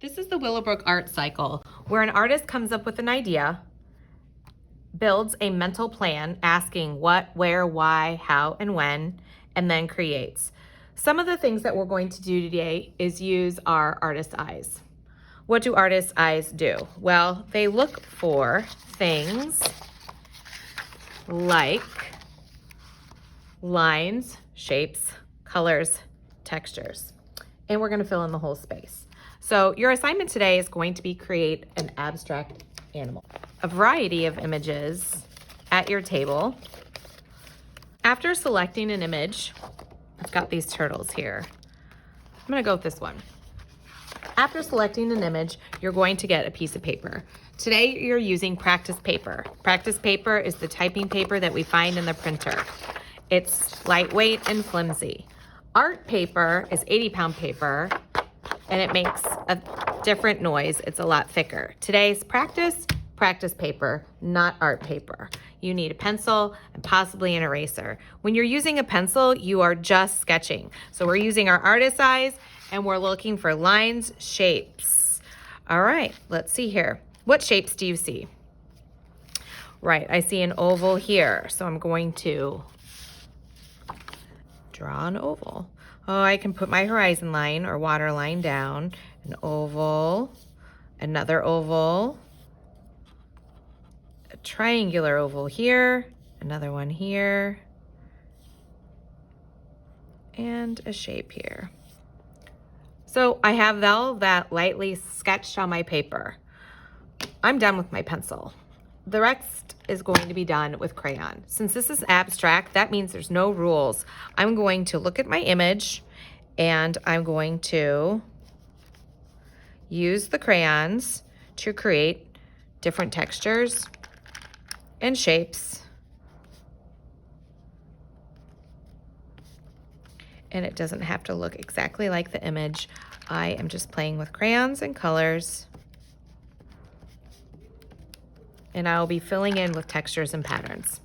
This is the Willowbrook art cycle, where an artist comes up with an idea, builds a mental plan asking what, where, why, how, and when, and then creates. Some of the things that we're going to do today is use our artist's eyes. What do artist's eyes do? Well, they look for things like lines, shapes, colors, textures, and we're going to fill in the whole space. So your assignment today is going to be create an abstract animal. A variety of images at your table. After selecting an image, I've got these turtles here. I'm going to go with this one. After selecting an image, you're going to get a piece of paper. Today, you're using practice paper. Practice paper is the typing paper that we find in the printer. It's lightweight and flimsy. Art paper is 80-pound paper, and it makes a different noise. It's a lot thicker. Today's practice paper, not art paper. You need a pencil and possibly an eraser. When you're using a pencil, you are just sketching. So we're using our artist's eyes, and we're looking for lines, shapes. All right, let's see here. What shapes do you see? Right, I see an oval here, so I'm going to draw an oval. Oh, I can put my horizon line or water line down, an oval, another oval, a triangular oval here, another one here, and a shape here. So I have all that lightly sketched on my paper. I'm done with my pencil. The rest is going to be done with crayon. Since this is abstract, that means there's no rules. I'm going to look at my image and I'm going to use the crayons to create different textures and shapes. And it doesn't have to look exactly like the image. I am just playing with crayons and colors. And I will be filling in with textures and patterns.